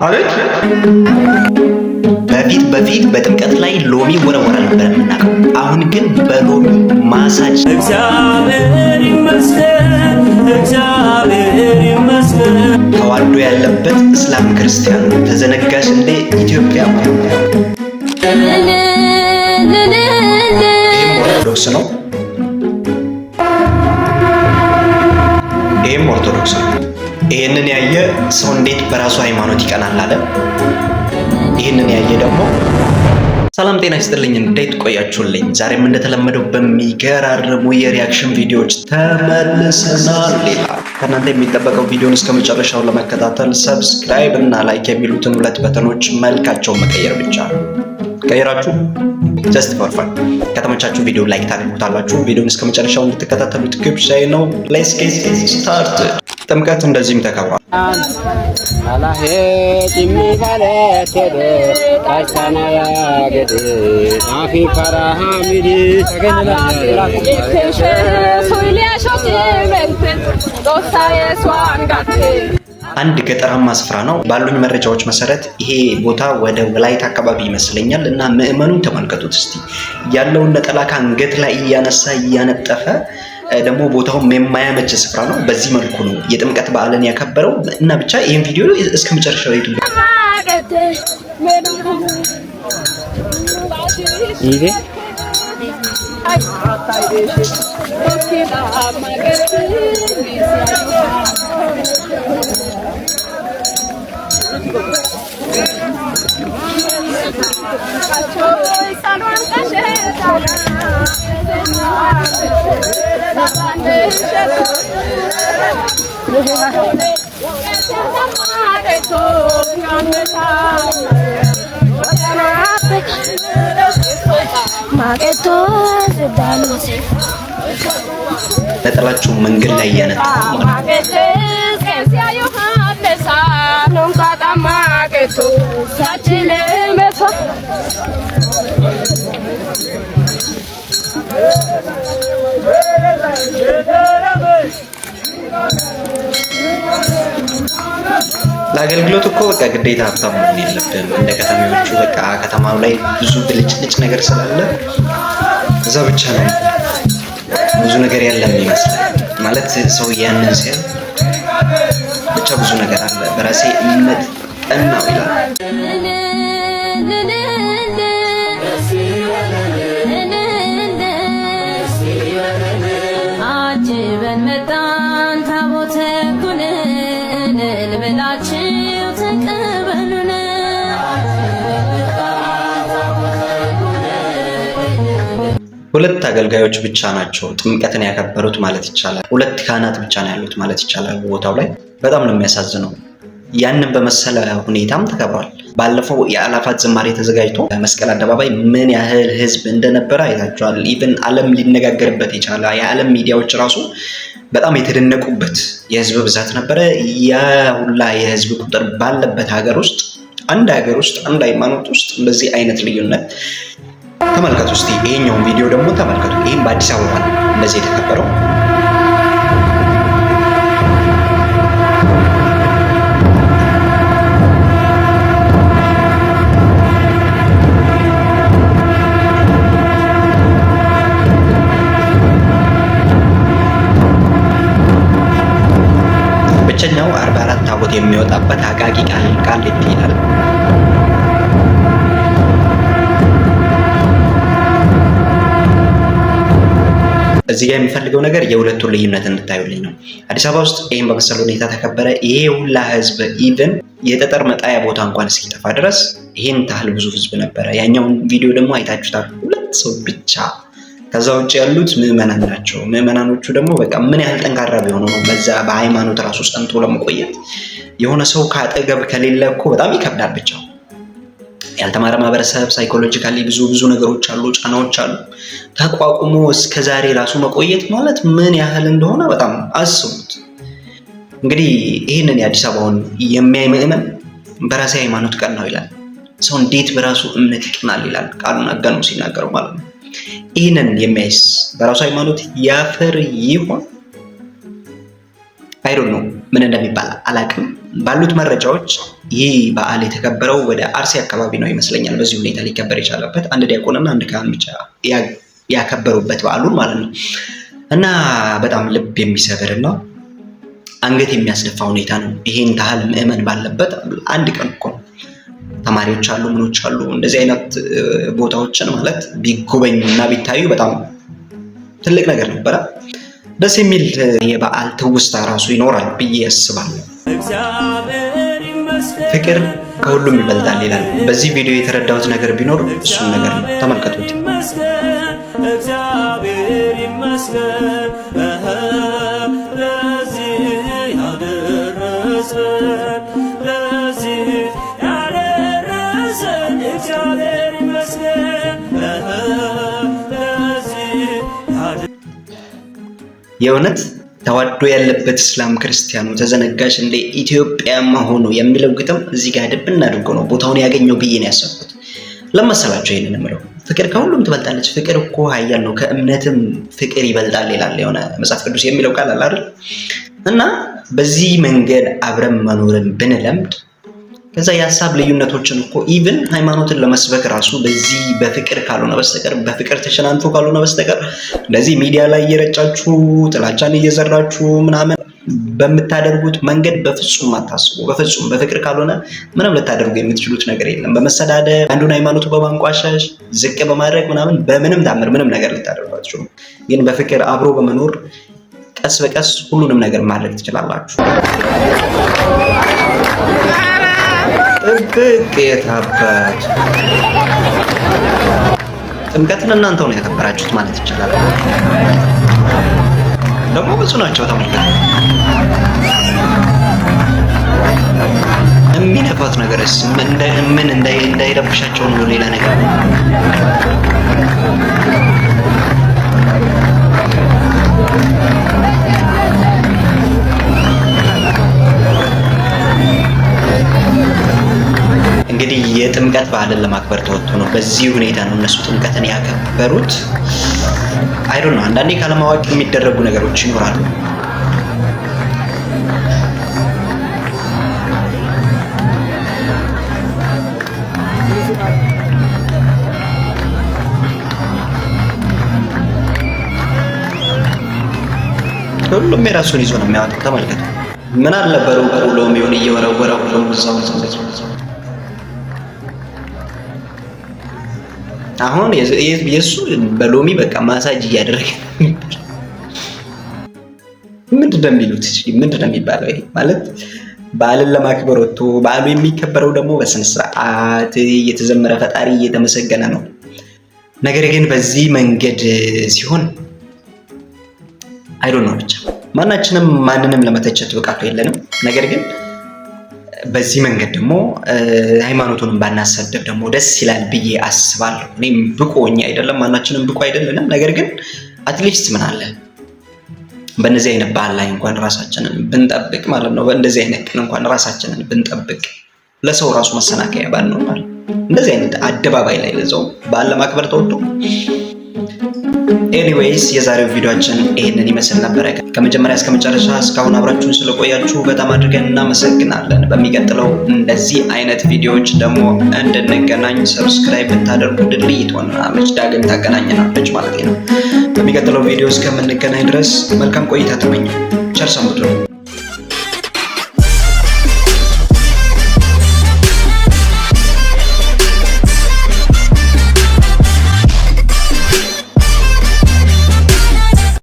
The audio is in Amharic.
አቤት በፊት በጥምቀት ላይ ሎሚ ወረወራ ነበር የምናውቀው። አሁን ግን በሎሚ ማሳጅ። እግዚአብሔር ይመስገን፣ እግዚአብሔር ይመስገን። ተዋዶ ያለበት እስላም ክርስቲያኑ ተዘነጋሽ እንደ ኢትዮጵያ። ኦርቶዶክስ ነው፣ ይህም ኦርቶዶክስ ነው። ይህንን ያየ ሰው እንዴት በራሱ ሃይማኖት ይቀናል አለ። ይህንን ያየ ደግሞ ሰላም ጤና ይስጥልኝ፣ እንዴት ቆያችሁልኝ? ዛሬም እንደተለመደው በሚገራርሙ የሪያክሽን ቪዲዮዎች ተመልሰናል። ከእናንተ የሚጠበቀው ቪዲዮን እስከ መጨረሻው ለመከታተል ሰብስክራይብ እና ላይክ የሚሉትን ሁለት በተኖች መልካቸውን መቀየር ብቻ ነው። ቀይራችሁ ጀስት ፎር ፈን ከተመቻችሁ ቪዲዮ ላይክ ታደርጉታላችሁ። ቪዲዮን እስከ መጨረሻው እንድትከታተሉት ግብዣዬ ነው። ሌትስ ጌት ስታርትድ። ጥምቀት እንደዚህም ተከብሯል። አንድ ገጠራማ ስፍራ ነው። ባሉኝ መረጃዎች መሰረት ይሄ ቦታ ወደ ወላይታ አካባቢ ይመስለኛል። እና ምዕመኑን ተመልከቱት እስቲ። ያለውን ነጠላ ከአንገት ላይ እያነሳ እያነጠፈ ደግሞ ቦታውም የማያመች ስፍራ ነው። በዚህ መልኩ ነው የጥምቀት በዓልን ያከበረው። እና ብቻ ይህን ቪዲዮ እስከ መጨረሻው ይቱ። ነጠላችሁ መንገድ ላይ እያነጠፉ ለአገልግሎት እኮ በቃ ግዴታ ሀብታም መሆን የለብንም። እንደ ከተማዎቹ በቃ ከተማው ላይ ብዙ ብልጭልጭ ነገር ስላለ እዛ ብቻ ነው ብዙ ነገር ያለም ይመስላል። ማለት ሰው ያንን ሲያል ብቻ ብዙ ነገር አለ። በራሴ እምነት ቀናው ይላል። አጅበን መጣን ታቦተ ጉንን ልበላችሁ ተቀበሉን። ሁለት አገልጋዮች ብቻ ናቸው ጥምቀትን ያከበሩት ማለት ይቻላል። ሁለት ካህናት ብቻ ነው ያሉት ማለት ይቻላል ቦታው ላይ። በጣም ነው የሚያሳዝነው። ያንን በመሰለ ሁኔታም ተከብሯል። ባለፈው የአላፋት ዝማሬ ተዘጋጅቶ መስቀል አደባባይ ምን ያህል ህዝብ እንደነበረ አይታችኋል። ኢቭን ዓለም ሊነጋገርበት የቻለ የዓለም ሚዲያዎች ራሱ በጣም የተደነቁበት የህዝብ ብዛት ነበረ። ያ ሁላ የህዝብ ቁጥር ባለበት ሀገር ውስጥ አንድ ሃይማኖት ውስጥ እንደዚህ አይነት ልዩነት ተመልከቱ እስቲ። ይሄኛውን ቪዲዮ ደግሞ ተመልከቱ። ይሄም በአዲስ አበባ ነው እንደዚህ የተከበረው። ብቸኛው 44 ታቦት የሚወጣበት አቃቂ ቃሊቲ ይላል። እዚህ ጋር የሚፈልገው ነገር የሁለቱን ልዩነት እንድታዩልኝ ነው። አዲስ አበባ ውስጥ ይሄን በመሰለ ሁኔታ ተከበረ። ይሄ ሁላ ህዝብ ኢቭን የጠጠር መጣያ ቦታ እንኳን እስኪጠፋ ድረስ ይሄን ታህል ብዙ ህዝብ ነበረ። ያኛውን ቪዲዮ ደግሞ አይታችሁታል። ሁለት ሰው ብቻ። ከዛ ውጭ ያሉት ምዕመናን ናቸው። ምዕመናኖቹ ደግሞ በቃ ምን ያህል ጠንካራ ቢሆኑ ነው በዛ በሃይማኖት ራሱ ጸንቶ ለመቆየት። የሆነ ሰው ካጠገብ ከሌለ እኮ በጣም ይከብዳል። ብቻ ያልተማረ ማህበረሰብ ሳይኮሎጂካሊ ብዙ ነገሮች አሉ፣ ጫናዎች አሉ። ተቋቁሞ እስከዛሬ ራሱ መቆየት ማለት ምን ያህል እንደሆነ በጣም አስቡት። እንግዲህ ይህንን የአዲስ አበባውን የሚያይ ምዕመን በራሴ ሃይማኖት ቀናው ይላል። ሰው እንዴት በራሱ እምነት ይቀናል ይላል ቃሉን አጋኖ ሲናገረው ማለት ነው። ይህንን የሚያይስ በራሱ ሃይማኖት ያፈር ይሆን? አይ ዶንት ኖ። ምን እንደሚባል አላቅም። ባሉት መረጃዎች ይህ በዓል የተከበረው ወደ አርሲ አካባቢ ነው ይመስለኛል። በዚህ ሁኔታ ሊከበር የቻለበት አንድ ዲያቆንና አንድ ካህን ብቻ ያከበሩበት በዓሉን ማለት ነው። እና በጣም ልብ የሚሰብርና አንገት የሚያስደፋ ሁኔታ ነው። ይሄን ታህል ምዕመን ባለበት አንድ ቀን እኮ ነው። ተማሪዎች አሉ፣ ምኖች አሉ። እንደዚህ አይነት ቦታዎችን ማለት ቢጎበኙና ቢታዩ በጣም ትልቅ ነገር ነበረ። ደስ የሚል የበዓል ትውስታ ራሱ ይኖራል ብዬ አስባለሁ። ፍቅር ከሁሉም ይበልጣል ይላል። በዚህ ቪዲዮ የተረዳሁት ነገር ቢኖር እሱን ነገር ነው። ተመልከቱት። እግዚአብሔር ይመስገን ለዚህ ያደረሰን፣ ለዚህ ያደረሰን እግዚአብሔር ይመስገን የእውነት ተዋዶ ያለበት እስላም ክርስቲያኑ ተዘነጋሽ እንደ ኢትዮጵያ መሆኑ የሚለው ግጥም እዚህ ጋር ድብን አድርጎ ነው ቦታውን ያገኘው ብዬ ነው ያሰብኩት። ለመሰላቸው ይሄንን የምለው ፍቅር ከሁሉም ትበልጣለች። ፍቅር እኮ ኃያል ነው፣ ከእምነትም ፍቅር ይበልጣል ይላል የሆነ መጽሐፍ ቅዱስ የሚለው ቃል አለ አይደል? እና በዚህ መንገድ አብረን መኖርን ብንለምድ ከዛ የሀሳብ ልዩነቶችን እኮ ኢቭን ሃይማኖትን ለመስበክ ራሱ በዚህ በፍቅር ካልሆነ በስተቀር በፍቅር ተሸናንፎ ካልሆነ በስተቀር እንደዚህ ሚዲያ ላይ እየረጫችሁ ጥላቻን እየዘራችሁ ምናምን በምታደርጉት መንገድ በፍጹም አታስቡ። በፍጹም በፍቅር ካልሆነ ምንም ልታደርጉ የምትችሉት ነገር የለም። በመሰዳደብ አንዱን ሃይማኖቱ በማንቋሸሽ ዝቅ በማድረግ ምናምን በምንም ታምር ምንም ነገር ልታደርጉ አትችሉም። ግን በፍቅር አብሮ በመኖር ቀስ በቀስ ሁሉንም ነገር ማድረግ ትችላላችሁ። ጥብቅ የታባት ጥምቀትን እናንተው ነው ያከበራችሁት ማለት ይቻላል። ደግሞ ብዙ ናቸው። ተመልከቱ። የሚነፋት ነገርስ ምን እንዳይረብሻቸው ነው ሌላ ነገር ነው። እንግዲህ የጥምቀት በዓልን ለማክበር ተወጥቶ ነው። በዚህ ሁኔታ ነው እነሱ ጥምቀትን ያከበሩት። አይ ዶንት ኖ አንዳንዴ ካለማወቅ የሚደረጉ ነገሮች ይኖራሉ። ሁሉም የራሱን ይዞ ነው የሚያወጣው። ተመልከቱ። ምን አልነበረው ብሎም ይሁን እየወረወረው ብሎ እዛው አሁን የሱ በሎሚ በቃ ማሳጅ እያደረገ ምንድን ነው የሚሉት? ምንድን ነው የሚባለው? ይሄ ማለት በዓልን ለማክበር ወጥቶ በዓሉ የሚከበረው ደግሞ በስነ ስርዓት እየተዘመረ ፈጣሪ እየተመሰገነ ነው። ነገር ግን በዚህ መንገድ ሲሆን አይ ዶንት ኖ ብቻ ማናችንም ማንንም ለመተቸት ብቃቱ የለንም። ነገር ግን በዚህ መንገድ ደግሞ ሃይማኖቱንም ባናሰደብ ደግሞ ደስ ይላል ብዬ አስባለሁ። እኔም ብቁ ሆኜ አይደለም፣ ማናችንም ብቁ አይደለንም። ነገር ግን አትሊስት ምን አለ በእንደዚህ አይነት በዓል ላይ እንኳን ራሳችንን ብንጠብቅ ማለት ነው። በእንደዚህ አይነት ቀን እንኳን ራሳችንን ብንጠብቅ ለሰው ራሱ መሰናከያ ባልነው ማለት እንደዚህ አይነት አደባባይ ላይ ለዛው በዓል ለማክበር ተወጥቶ ኤኒዌይስ የዛሬው ቪዲዮአችን ይሄንን ይመስል ነበረ። ከመጀመሪያ እስከ መጨረሻ እስካሁን አብራችሁን ስለቆያችሁ በጣም አድርገን እናመሰግናለን። በሚቀጥለው እንደዚህ አይነት ቪዲዮዎች ደግሞ እንድንገናኝ ሰብስክራይብ ብታደርጉ ድልድይ ትሆናለች፣ ዳግም ታገናኘናለች ማለት ነው። በሚቀጥለው ቪዲዮ እስከምንገናኝ ድረስ መልካም ቆይታ ተመኘሁ። ቸር ሰንብቱ።